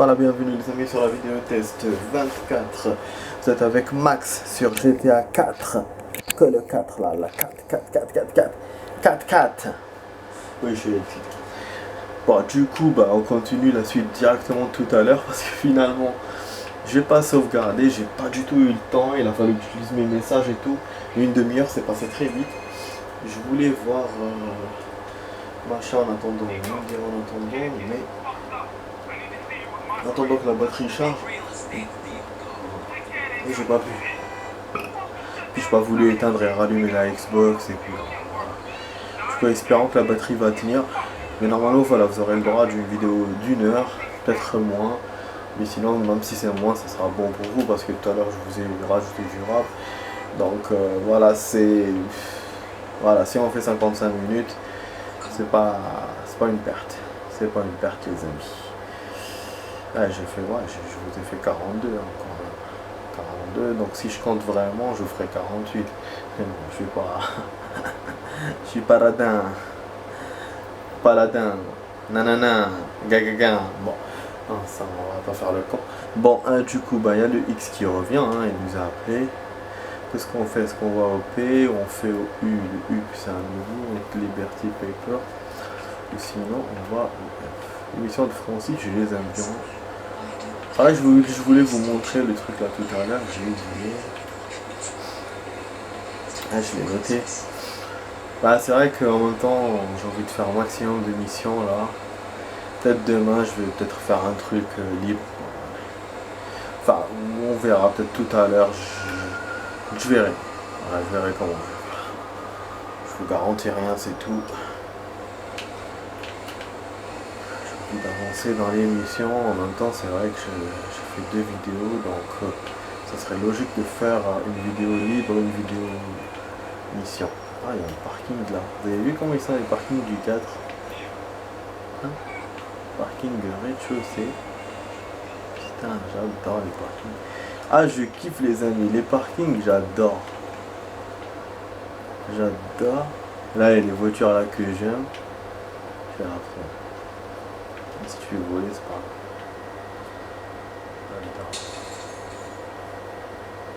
Voilà, bienvenue les amis sur la vidéo test 24. Vous êtes avec Max sur GTA 4. Que le 4 là, la 4. Oui, je suis excité. Bon, du coup, on continue la suite directement tout à l'heure parce que finalement, j'ai pas sauvegardé, j'ai pas du tout eu le temps. Il a fallu que j'utilise mes messages et tout. Une demi-heure, c'est passé très vite. Je voulais voir machin en attendant, mais en attendant que la batterie charge. Et j'ai pas pu. Puis j'ai pas voulu éteindre et rallumer la Xbox et puis voilà. Je peux espérant que la batterie va tenir. Mais normalement voilà, vous aurez le droit d'une vidéo d'1 heure, peut-être moins. Mais sinon même si c'est moins, ça sera bon pour vous parce que tout à l'heure je vous ai rajouté du rap. Donc voilà, voilà, si on fait 55 minutes, c'est pas une perte. C'est pas une perte les amis. Ouais, je vous ai fait 42 encore. 42, donc si je compte vraiment, je ferai 48. Mais bon, je suis pas. Je suis paladin. Nanana. Gagaga. Bon, ça, on va pas faire le con. Bon, du coup, il y a le X qui revient, hein, il nous a appelé. Qu'est-ce qu'on fait? Est-ce qu'on va au P? On fait au U. Le U, c'est un nouveau, Liberty Paper. Et sinon, on va au F. L'émission de Francis, je les aime bien. Ah, je voulais vous montrer le truc là tout à l'heure, j'ai oublié. Ah, je l'ai noté. C'est vrai qu'en même temps, j'ai envie de faire un maximum d'émissions là. Peut-être demain, je vais peut-être faire un truc libre. Enfin, on verra peut-être tout à l'heure. Je verrai. Voilà, je verrai comment. Je vous garantis rien, c'est tout. D'avancer dans l'émission, en même temps c'est vrai que j'ai fait 2 vidéos, donc ça serait logique de faire une vidéo libre, une vidéo mission. Ah, il y a un parking là, vous avez vu comment ils sont les parkings du 4 hein? Parking rez-de-chaussée. Putain, j'adore les parkings. Ah, je kiffe les amis, les parkings j'adore. Là il y a les voitures là que j'aime. Je vais la faire. Si tu veux voler, c'est pas grave.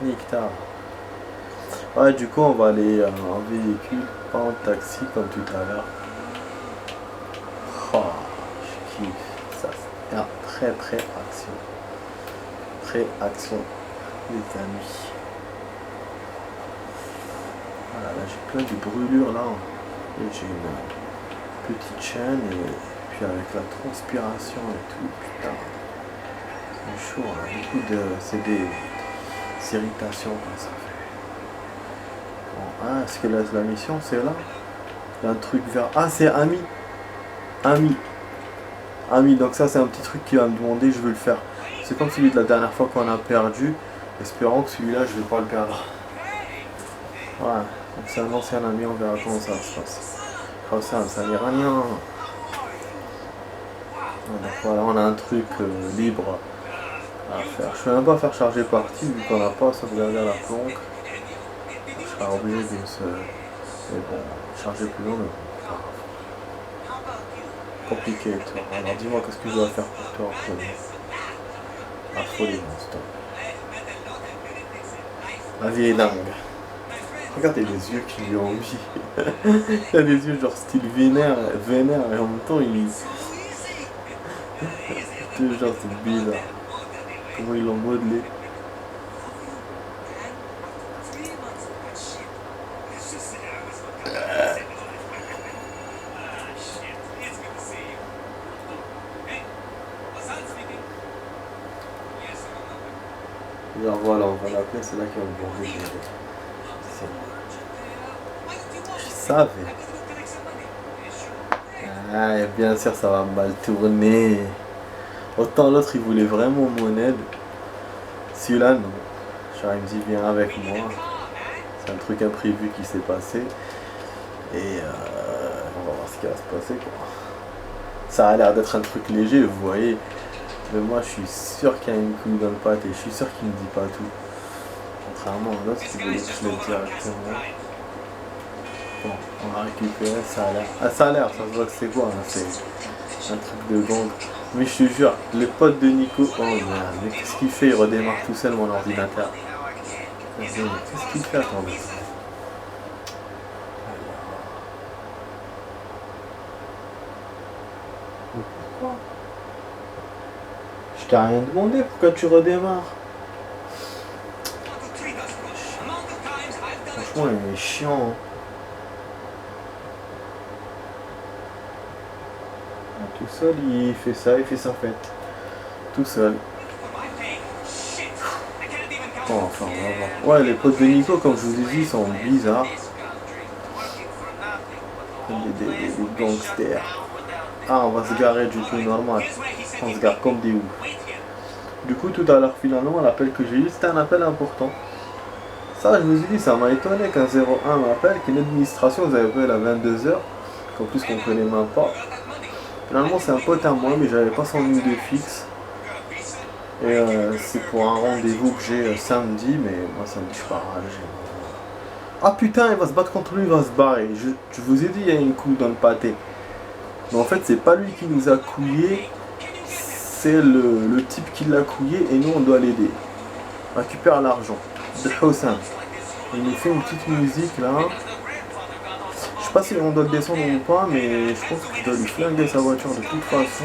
Nictar. Ouais, du coup, on va aller en véhicule, pas en taxi comme tout à l'heure. Oh, je kiffe. Ça, c'est très action. Très action, les amis. Voilà, là j'ai plein de brûlures là. Et j'ai une petite chaîne et puis avec la transpiration et tout, putain, c'est chaud, hein. Beaucoup de. C'est des irritations comme ça fait. Bon, est-ce que la mission c'est là? Il y a un truc vert. Ah, c'est Ami, donc ça c'est un petit truc qui va me demander, je veux le faire. C'est comme celui de la dernière fois qu'on a perdu. Espérons que celui-là je vais pas le perdre. Voilà, donc c'est un ancien ami, on verra comment ça se passe. Oh, ça n'est rien. Donc voilà, on a un truc libre à faire. Je ne vais même pas faire charger partie vu qu'on n'a pas sauvegardé à la planque. Je serai obligé de se. Mais bon, charger plus long, mais bon, compliqué toi. Alors dis-moi qu'est-ce que je dois faire pour toi en premier. Affolé, stop. La vie est dingue. Regardez les yeux qu'il lui a envie. Il a des yeux genre style vénère et en même temps il. Genre c'est bizarre. Comment ils l'ont modelé. Genre voilà, on va l'appeler, c'est là qu'il va me demander. Je savais. Ah, et bien sûr ça va mal tourner. Autant l'autre il voulait vraiment mon aide. Celui-là non. Genre il me dit viens avec moi. C'est un truc imprévu qui s'est passé. Et on va voir ce qui va se passer quoi. Ça a l'air d'être un truc léger, vous voyez. Mais moi je suis sûr qu'il y a une couille dans le pâte et je suis sûr qu'il ne me dit pas tout. Contrairement à l'autre qui voulait que je le dise directement. Bon, on va récupérer, ça a l'air. Ah, ça a l'air, ça se voit que c'est quoi hein, Un truc de gang. Mais je te jure, les potes de Nico, oh merde, mais qu'est-ce qu'il fait? Il redémarre tout seul mon ordinateur. Mais qu'est-ce qu'il fait, attendez? Pourquoi? Je t'ai rien demandé, pourquoi tu redémarres? Franchement, il est chiant. Hein. Tout seul, il fait ça, il fait sa fête. Tout seul. Bon, enfin, on va voir. Ouais, les potes de Nico, comme je vous ai dit, sont bizarres. Des gangsters. Ah, on va se garer du coup, normal. On se gare comme des oufs. Du coup, tout à l'heure, finalement, l'appel que j'ai eu, c'était un appel important. Ça, je vous ai dit, ça m'a étonné qu'un 01 m'appelle, qu'une administration vous appelle à 22h, qu'en plus qu'on connaît même pas. Finalement, c'est un pote à moi, mais j'avais pas son numéro de fixe. Et c'est pour un rendez-vous que j'ai samedi, mais moi samedi je pars à Alger. Ah putain, il va se battre contre lui, il va se barrer. Je vous ai dit, il y a une couille dans le pâté. Mais en fait, c'est pas lui qui nous a couillé, c'est le type qui l'a couillé et nous on doit l'aider. Récupère l'argent. De Hossein. Il nous fait une petite musique là. Je sais pas si on doit le descendre ou pas, mais je pense que je dois lui flinguer sa voiture de toute façon.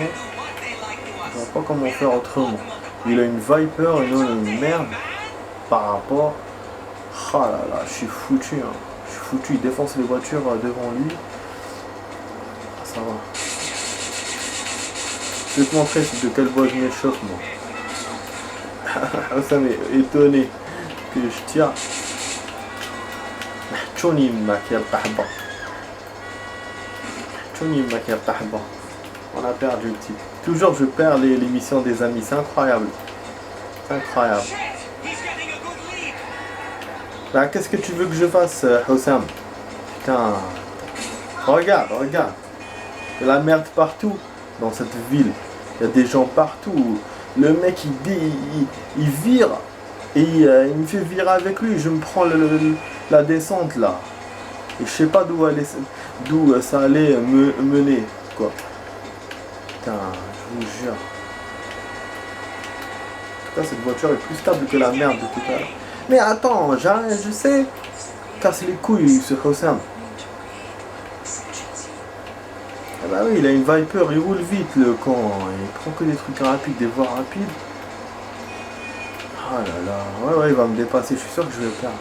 Je vois pas comment faire autrement. Il a une Viper et nous on a une merde par rapport. Ah là là, je suis foutu. Hein. Je suis foutu, il défonce les voitures devant lui. Ça va. Je vais te montrer de quelle bois je m'échauffe moi. Ça m'est étonné que je tire. Tchouni Makia Tahba. Tchouni Makia Tahba. On a perdu le type. Toujours je perds l'émission des amis, c'est incroyable. C'est incroyable. Là, qu'est-ce que tu veux que je fasse, Hossam? Putain. Regarde, regarde. Il y a la merde partout dans cette ville. Il y a des gens partout. Le mec il vire et il me fait virer avec lui. Je me prends la descente là. Et je sais pas d'où ça allait me mener. Quoi. Putain, je vous jure. En tout cas, cette voiture est plus stable que la merde de tout à l'heure. Mais attends, je sais. Casse les couilles ce Hossam. Ah bah oui, il a une Viper, il roule vite le con. Il prend que des trucs rapides, des voies rapides. Ah là là, ouais, il va me dépasser, je suis sûr que je vais le perdre.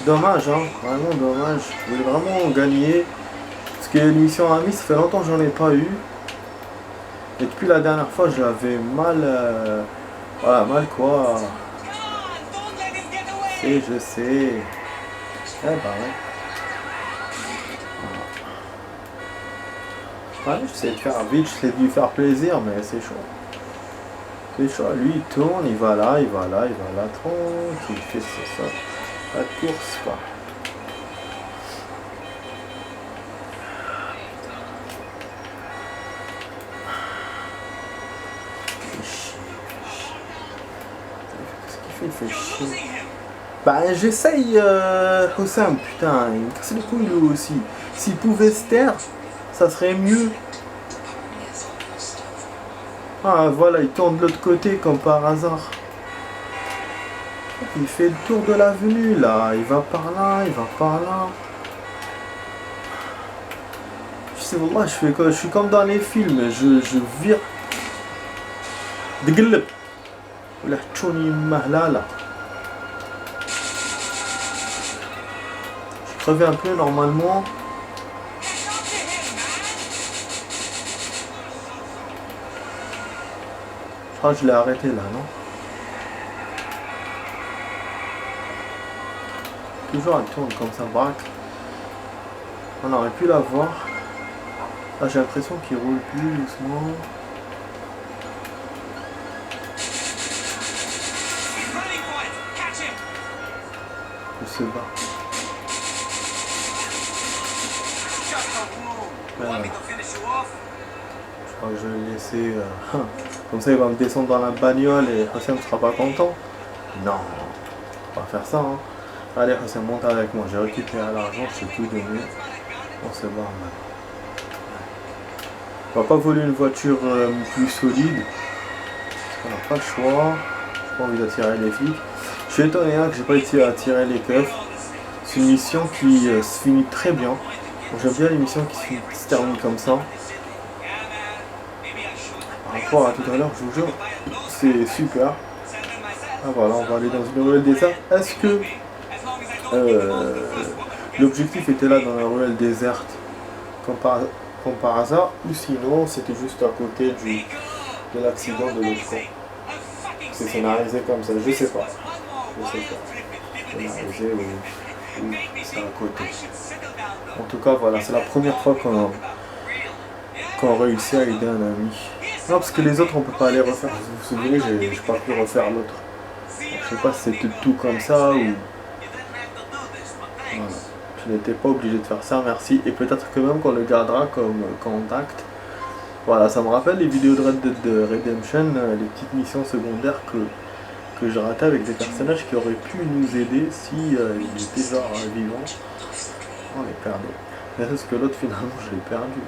Dommage, hein, vraiment dommage. Je voulais vraiment gagner. Parce que l'émission Ami, ça fait longtemps que j'en ai pas eu. Et depuis la dernière fois, j'avais mal. Voilà, mal quoi. Et je sais. Eh bah ouais. Ouais, j'essaie de faire vite, j'essaie de lui faire plaisir, mais c'est chaud. C'est chaud. Lui, il tourne, il va là, il va là, il va là, tranquille, il fait ça. La course, quoi. Qu'est-ce qu'il fait? Il fait chier. Bah, j'essaye, Hossam, putain, il me casse les couilles lui aussi. S'il pouvait se taire, ça serait mieux. Ah, voilà, il tourne de l'autre côté comme par hasard. Il fait le tour de l'avenue là, il va par là, il va par là. Je sais pas, je fais quoi? Je suis comme dans les films, je vire. Deghleb. Oula, tchouni mahlala. Je crevais un peu normalement. Je crois que je l'ai arrêté là, non? Toujours elle tourne comme ça, braque. On aurait pu la voir. Ah, j'ai l'impression qu'il roule plus doucement. Il se bat. Voilà. Je crois que je vais le laisser. Comme ça, il va me descendre dans la bagnole et Hossam ne sera pas content. Non, on va faire ça. Hein. Allez, Hossam, monte avec moi. J'ai récupéré l'argent, je t'ai tout donné. On se barre maintenant. On va pas voler une voiture plus solide. On n'a pas le choix. J'ai pas envie d'attirer les flics. Je suis étonné hein, que j'ai pas été à attirer les keufs. C'est une mission qui se finit très bien. Bon, j'aime bien les missions qui se terminent comme ça. Par rapport à tout à l'heure, je vous jure, c'est super. Ah voilà, on va aller dans une ruelle déserte. Est-ce que l'objectif était là dans la ruelle déserte comme par hasard, ou sinon c'était juste à côté de l'accident de l'autre fois? C'est scénarisé comme ça, je sais pas. Je sais pas. Scénarisé ou c'est à côté. En tout cas, voilà, c'est la première fois qu'on réussit à aider un ami. Non, parce que les autres, on peut pas les refaire. Vous vous souvenez, j'ai pas pu refaire l'autre. Je sais pas si c'était tout comme ça ou... Voilà. Je n'étais pas obligé de faire ça, merci. Et peut-être que même qu'on le gardera comme contact. Voilà, ça me rappelle les vidéos de Red Dead Redemption, les petites missions secondaires que j'ai ratées avec des personnages qui auraient pu nous aider si ils étaient genre vivants. On les perdait. Mais parce que l'autre, finalement, je l'ai perdu.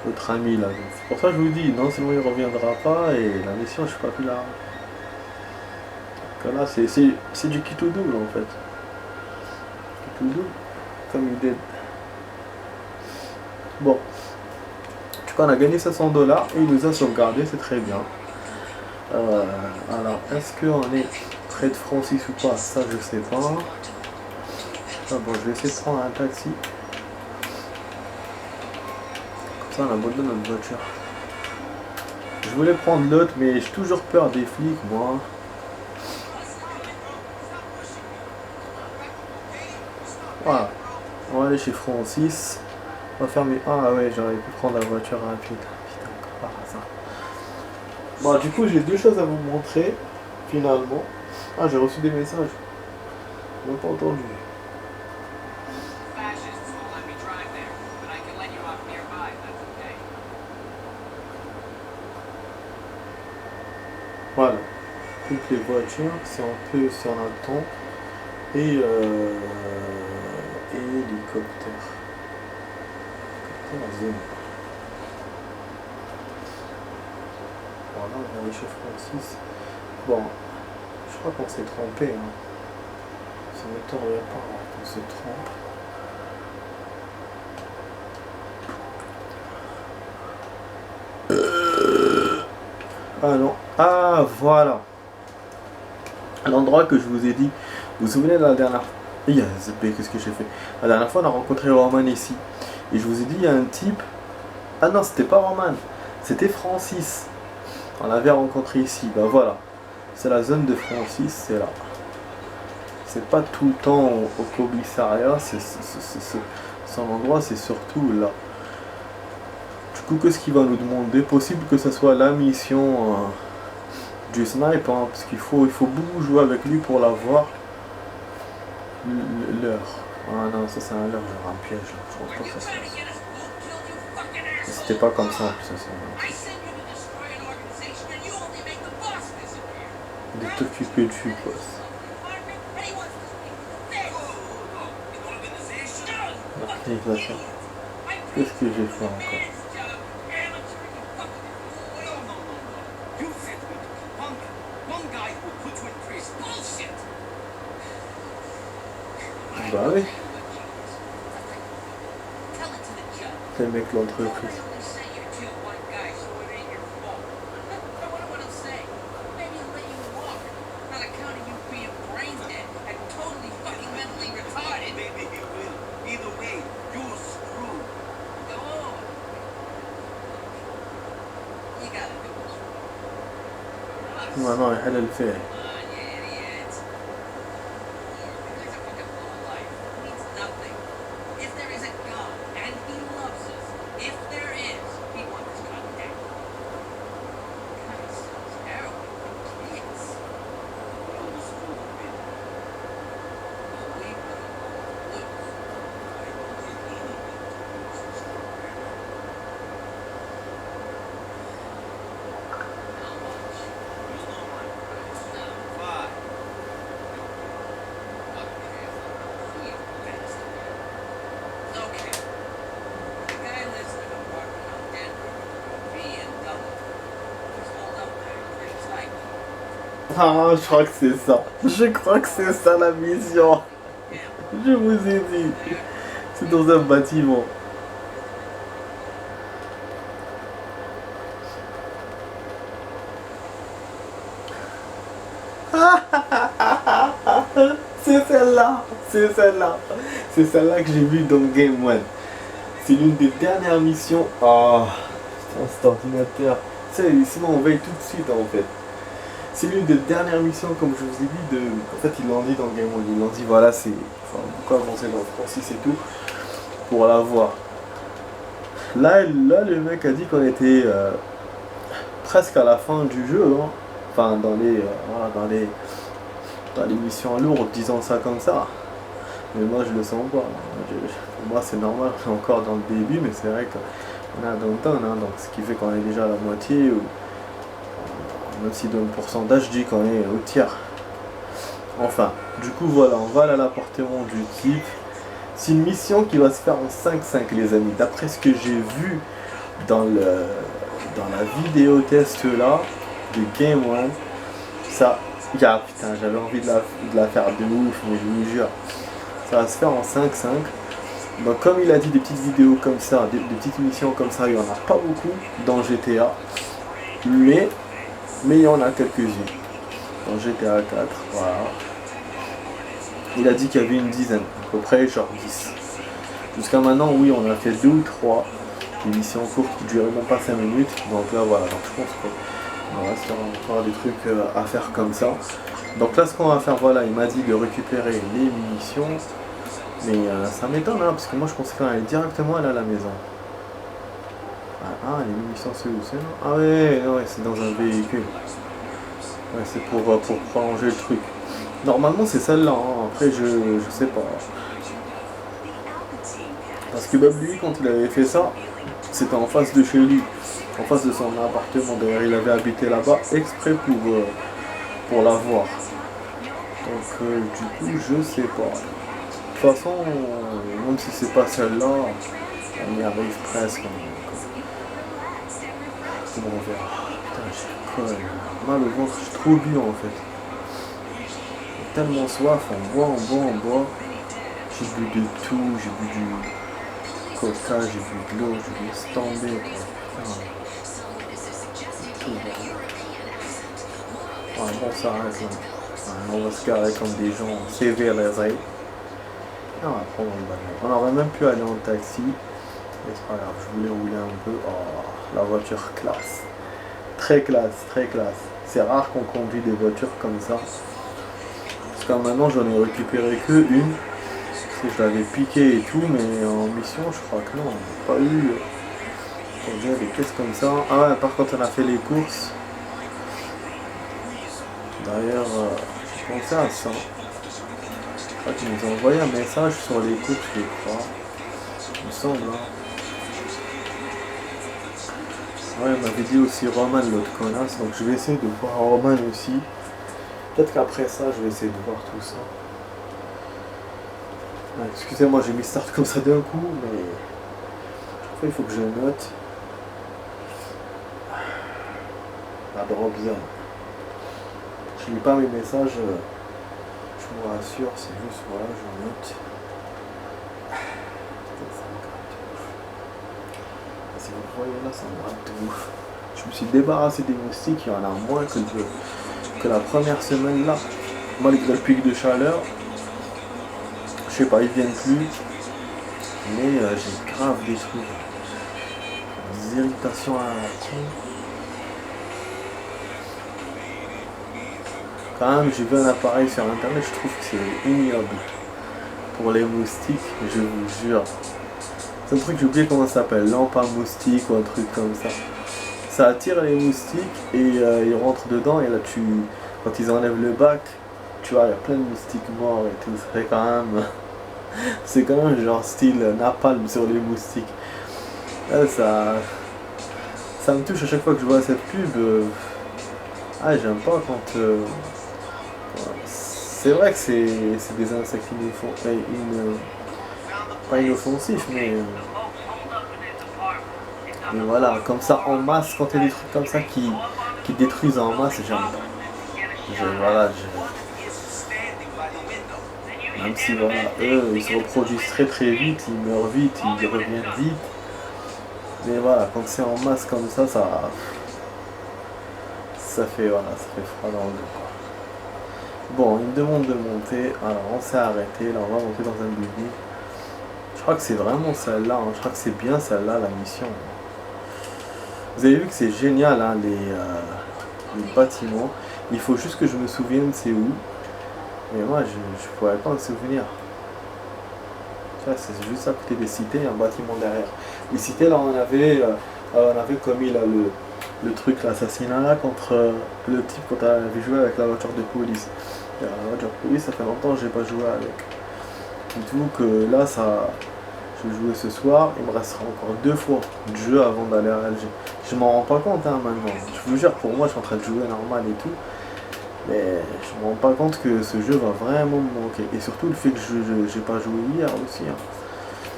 L'autre ami là. C'est pour ça que je vous dis, non seulement il reviendra pas et la mission, je suis pas plus là. Donc là, c'est du kit ou double en fait. Kit ou double, comme il dit. Bon. En tout cas, on a gagné 500 $ et il nous a sauvegardé, c'est très bien. Alors, est-ce qu'on est près de Francis ou pas? Ça, je sais pas. Ah bon, je vais essayer de prendre un taxi. Ça, on abandonne notre voiture. Je voulais prendre l'autre, mais j'ai toujours peur des flics, moi. Voilà. On va aller chez Francis. On va fermer. Ah ouais, j'aurais pu prendre la voiture rapide. Putain, par hasard. Bon, du coup, j'ai deux choses à vous montrer, finalement. Ah, j'ai reçu des messages. Je n'ai pas entendu. Voilà, toutes les voitures, c'est un peu sur un temps, et hélicoptère. Voilà, on va aller chez Francis. Bon, je crois qu'on s'est trompé. Hein. Ça ne m'étonnerait pas qu'on se trompe. Ah non. Ah voilà. L'endroit que je vous ai dit. Vous vous souvenez de la dernière fois? Qu'est-ce que j'ai fait? La dernière fois on a rencontré Roman ici. Et je vous ai dit il y a un type. Ah non, c'était pas Roman. C'était Francis. On l'avait rencontré ici. Ben voilà. C'est la zone de Francis, c'est là. C'est pas tout le temps au commissariat. Son endroit, c'est surtout là. Du coup, qu'est-ce qu'il va nous demander? Possible que ce soit la mission du snipe, hein, parce qu'il faut beaucoup jouer avec lui pour l'avoir. L'heure. Ah non, ça c'est un leurre, genre un piège. Là. Je pense pas que ça soit. C'était pas comme ça en plus, ça c'est. De t'occuper du boss. L'organisation. Qu'est-ce que j'ai fait encore? Bah oui. C'est le mec de l'entreprise. Non, non, elle le fait. Ah, je crois que c'est ça. Je crois que c'est ça la mission. Je vous ai dit. C'est dans un bâtiment. C'est celle-là. C'est celle-là. C'est celle-là que j'ai vue dans Game One. C'est l'une des dernières missions. Ah, putain, cet ordinateur. Tu sais, sinon on veille tout de suite en fait. C'est l'une des dernières missions, comme je vous ai dit, de. En fait, ils l'ont dit dans Game One. Ils l'ont dit, voilà, c'est. Enfin, beaucoup avancer dans Francis et tout. Pour l'avoir. Là, le mec a dit qu'on était presque à la fin du jeu. Hein. Enfin, voilà, dans les missions lourdes, disons ça comme ça. Mais moi, je le sens pas. Pour moi, c'est normal, on est encore dans le début, mais c'est vrai qu'on est à downtown, hein, donc ce qui fait qu'on est déjà à la moitié, ou même si dans le pourcentage, je dis qu'on est au tiers. Enfin, du coup, voilà, on va aller à l'appartement du type. C'est une mission qui va se faire en 5-5, les amis. D'après ce que j'ai vu dans la vidéo test là, de Game One, ça. Putain, j'avais envie de la faire de ouf, mais je vous jure. Ça va se faire en 5-5. Donc comme il a dit, des petites vidéos comme ça, des petites missions comme ça, il n'y en a pas beaucoup dans GTA. Mais il y en a quelques-unes. Dans GTA 4, voilà. Il a dit qu'il y avait une dizaine, à peu près genre 10. Jusqu'à maintenant, oui, on a fait 2 ou 3 émissions courtes qui duraient même pas 5 minutes. Donc là, voilà, donc je pense qu'on va se faire encore des trucs à faire comme ça. Donc là, ce qu'on va faire, voilà, il m'a dit de récupérer les munitions. Mais ça m'étonne, hein, parce que moi je pensais qu'on allait directement aller à la maison. Ah, les munitions, c'est où? C'est là? Ah ouais, c'est dans un véhicule. Ouais, c'est pour prolonger le truc. Normalement, c'est celle-là, hein. Après, je sais pas. Parce que même lui, quand il avait fait ça, c'était en face de chez lui. En face de son appartement. D'ailleurs, il avait habité là-bas exprès pour la voir. Donc, du coup, je sais pas. De toute façon, même si c'est pas celle-là, on y arrive presque. Comment on verra? Putain, j'ai mal au ventre, j'ai trop bu en fait. J'ai tellement soif, on boit. J'ai bu de tout, j'ai bu du coca, j'ai bu de l'eau, j'ai laissé tomber. Ouais, bon, ça arrête là. Ouais, on va se garer comme des gens sévères les oreilles. On va prendre une bagnole. On aurait même pu aller en taxi. Mais c'est pas grave, je voulais rouler un peu. Oh, la voiture classe. Très classe, très classe. C'est rare qu'on conduit des voitures comme ça. Parce que maintenant j'en ai récupéré que une. Parce que je l'avais piqué et tout, mais en mission je crois que non, on n'a pas eu. On dirait des caisses comme ça. Ah ouais, par contre on a fait les courses. D'ailleurs, j'ai pensé à ça. Je crois qu'ils nous ont envoyé un message sur les courses, je crois. Il me semble. Hein. Ouais, il m'avait dit aussi Roman, l'autre connasse, donc je vais essayer de voir Roman aussi. Peut-être qu'après ça, je vais essayer de voir tout ça. Ouais, excusez-moi, j'ai mis start comme ça d'un coup, mais après, il faut que je note. La drop zone. Je lis pas mes messages, je vous rassure, c'est juste, voilà, je note. Si vous voyez là, ça me rate de ouf. Je me suis débarrassé des moustiques, il y en a moins que la première semaine là. Malgré le pic de chaleur. Je sais pas, ils viennent plus. Mais j'ai grave des trucs. Des irritations à la con. Quand même, j'ai vu un appareil sur internet, je trouve que c'est ignoble. Pour les moustiques, je vous jure. C'est un truc, j'ai oublié comment ça s'appelle, lampe à moustique ou un truc comme ça. Ça attire les moustiques et ils rentrent dedans et là quand ils enlèvent le bac, tu vois, il y a plein de moustiques morts et tout. C'est quand même genre style napalm sur les moustiques. Là, ça me touche à chaque fois que je vois cette pub. J'aime pas quand... c'est vrai que c'est des insectes pas inoffensifs, mais voilà, comme ça en masse, quand il y a des trucs comme ça qui détruisent en masse, j'aime pas. Voilà, même si voilà, eux, ils se reproduisent très très vite, ils meurent vite, ils reviennent vite. Mais voilà, quand c'est en masse comme ça fait voilà, ça fait froid dans le dos, quoi. Bon, il me demande de monter, alors on s'est arrêté, là on va monter dans un building. Je crois que c'est vraiment celle-là, hein. Je crois que c'est bien celle-là la mission. Vous avez vu que c'est génial, hein, les bâtiments. Il faut juste que je me souvienne c'est où. Mais moi je ne pourrais pas me souvenir. Ça c'est juste à côté des cités, un bâtiment derrière. Les cités là on avait commis là, le truc, l'assassinat là contre le type quand on avait joué avec la voiture de police. Et la voiture de police, ça fait longtemps que j'ai pas joué avec. Dites-vous que là je vais jouer ce soir, il me restera encore 2 fois de jeu avant d'aller à Alger. Je m'en rends pas compte hein, maintenant. Je vous jure, pour moi je suis en train de jouer normal et tout. Mais je me rends pas compte que ce jeu va vraiment me manquer. Et surtout le fait que je j'ai pas joué hier aussi. Hein.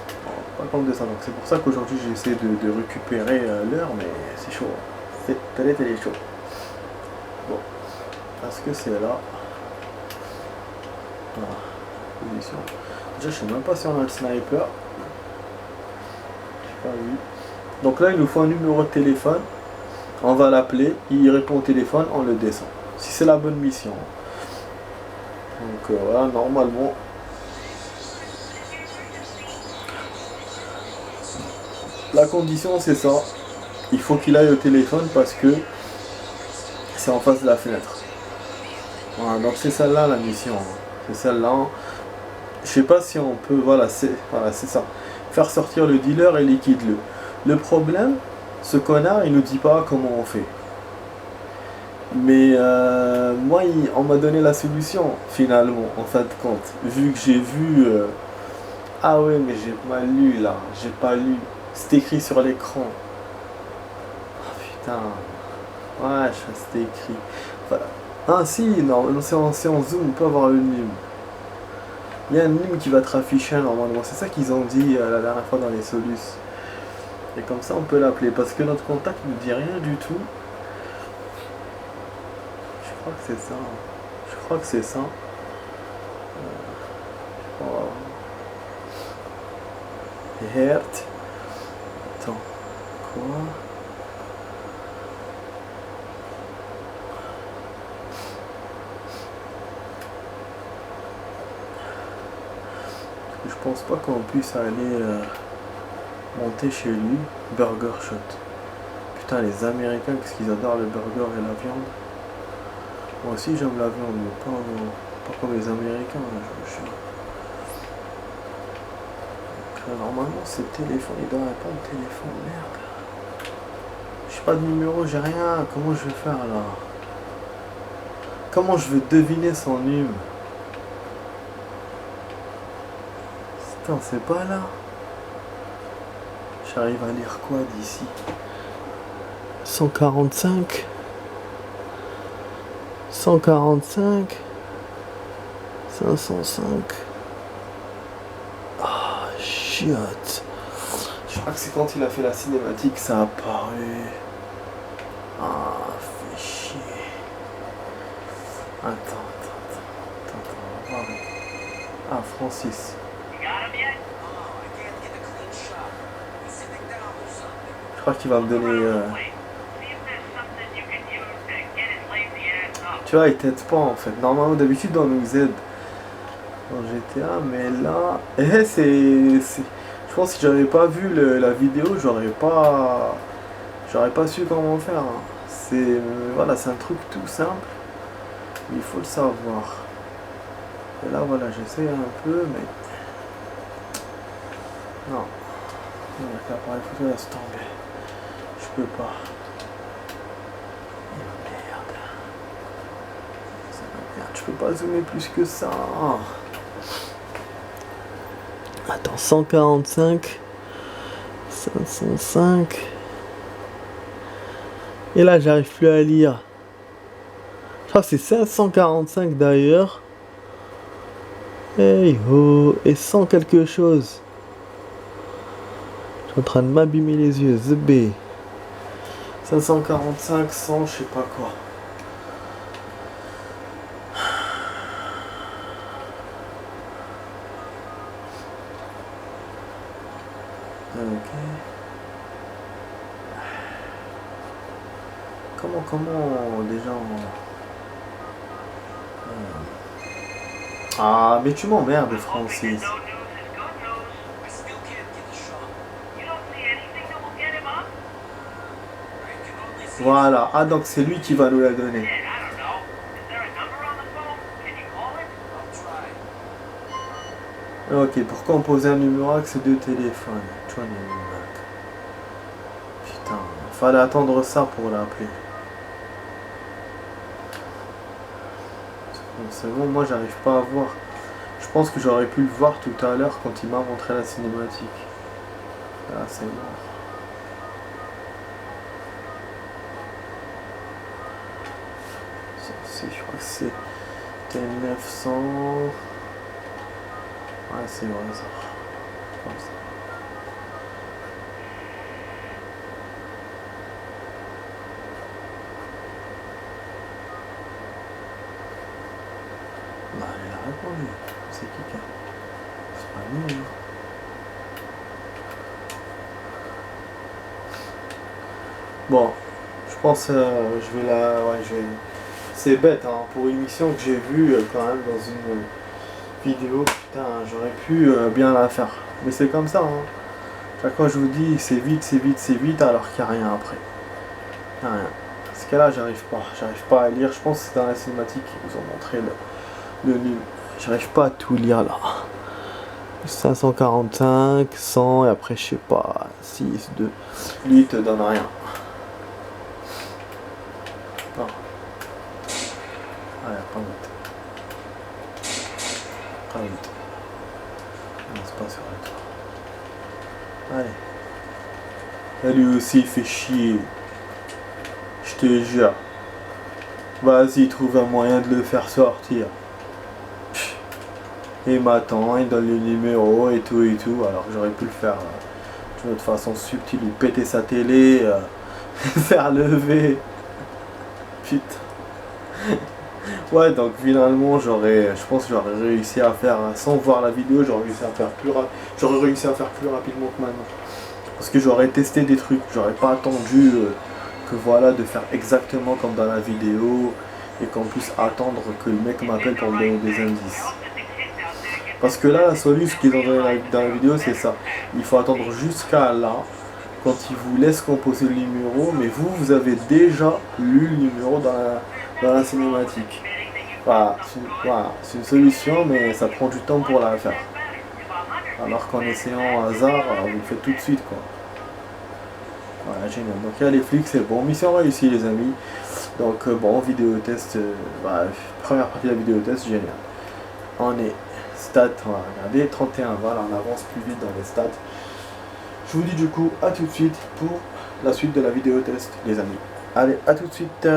Je me rends pas compte de ça. Donc c'est pour ça qu'aujourd'hui j'essaie de récupérer l'heure, mais c'est chaud. C'est très chaud. Bon. Est-ce que c'est là? Voilà. Position. Déjà je sais même pas si on a le sniper. J'ai pas vu. Donc là il nous faut un numéro de téléphone. On va l'appeler, il répond au téléphone, on le descend. Si c'est la bonne mission. Donc voilà, normalement. La condition c'est ça. Il faut qu'il aille au téléphone parce que c'est en face de la fenêtre. Voilà, donc c'est celle-là la mission. C'est celle-là. Je sais pas si on peut. Voilà, c'est ça. Faire sortir le dealer et liquide-le. Le problème, ce connard, il nous dit pas comment on fait. Mais moi, on m'a donné la solution, finalement, en fin de compte. Vu que j'ai vu... Ah ouais, mais j'ai mal lu, là. J'ai pas lu. C'est écrit sur l'écran. Ah putain. Ouais, c'était écrit. Voilà. Ah si, non, c'est en zoom, on peut avoir le num. Il y a un num qui va te afficher normalement. C'est ça qu'ils ont dit la dernière fois dans les solus. Et comme ça, on peut l'appeler. Parce que notre contact ne dit rien du tout. Je crois que c'est ça. Je crois que c'est ça. Oh. Hert. Attends. Quoi? Je pense pas qu'on puisse aller monter chez lui. Burger Shot. Putain, les Américains, qu'est-ce qu'ils adorent le burger et la viande. Moi aussi j'aime la viande, mais pas comme les Américains, là, je vous jure. Donc, normalement, c'est le téléphone, il doit répondre au téléphone, merde. J'ai pas de numéro, j'ai rien. Comment je vais faire là? Comment je vais deviner son numéro? Putain, c'est pas là. J'arrive à lire quoi d'ici? 145 505. Ah, shit. Je crois que c'est quand il a fait la cinématique, ça a apparu. Ah, fait chier. Attends, on va voir. Ah, Francis. Je crois qu'il va me donner... Tu vois, il t'aide pas en fait. Normalement, d'habitude, on nous aide dans GTA, mais là... Je pense que si j'avais pas vu la vidéo, j'aurais pas su comment faire. Hein. Voilà, c'est un truc tout simple. Il faut le savoir. Et là, voilà, j'essaie un peu, mais... Non. Avec l'appareil photo, laisse tomber. Je peux pas. Merde, je peux pas zoomer plus que ça. Attends, 145, 505. Et là, j'arrive plus à lire. Je crois que c'est 545 d'ailleurs. Hey ho, et 100 quelque chose. Je suis en train de m'abîmer les yeux. The B. 545, 100, je sais pas quoi. Ok. Comment déjà Ah, mais tu m'emmerdes, Francis. Voilà. Ah, donc c'est lui qui va nous la donner. Ok, pour composer un numéro avec ces deux téléphones. Putain, il fallait attendre ça pour l'appeler. Bon, c'est bon, moi j'arrive pas à voir. Je pense que j'aurais pu le voir tout à l'heure quand il m'a montré la cinématique. Là, c'est bon. Je crois que c'était 900. Ouais, c'est vrai ça. Comme ça. Bah, elle a répondu. C'est qui? C'est pas nous. Hein. Bon, je pense je vais la. Ouais, je vais. C'est bête, hein, pour une mission que j'ai vue quand même dans une vidéo, putain, j'aurais pu bien la faire. Mais c'est comme ça, hein. Chaque fois je vous dis c'est vite, alors qu'il n'y a rien après. Il n'y a rien. Parce que là j'arrive pas à lire, je pense que c'est dans la cinématique qu'ils vous ont montré le nul. J'arrive pas à tout lire là. 545, 100 et après je sais pas, 6, 2. Lui il te donne rien. Non. Allez, pas vite. Pas vite. Non, c'est pas sur le toit. Allez. Lui aussi il fait chier. Je te jure. Vas-y, trouve un moyen de le faire sortir. Il m'attend, il donne le numéro et tout. Alors que j'aurais pu le faire d'une autre façon subtile, lui péter sa télé, faire lever. Putain. Ouais, donc finalement je pense que j'aurais réussi à faire, sans voir la vidéo, j'aurais réussi à faire plus rapidement que maintenant. Parce que j'aurais testé des trucs, j'aurais pas attendu que voilà, de faire exactement comme dans la vidéo et qu'on puisse attendre que le mec m'appelle pour me donner des indices. Parce que là, la solution qu'ils ont donné dans la vidéo, c'est ça. Il faut attendre jusqu'à là, quand ils vous laissent composer le numéro, mais vous avez déjà lu le numéro dans la cinématique. Voilà, c'est une solution, mais ça prend du temps pour la faire. Alors qu'en essayant au hasard, vous le faites tout de suite, quoi. Voilà, génial. Donc il y a les flics, c'est bon. Mission réussie, les amis. Donc bon, vidéo test, première partie de la vidéo test, génial. On est stats, on va regarder, 31, voilà, on avance plus vite dans les stats. Je vous dis du coup à tout de suite pour la suite de la vidéo test, les amis. Allez, à tout de suite.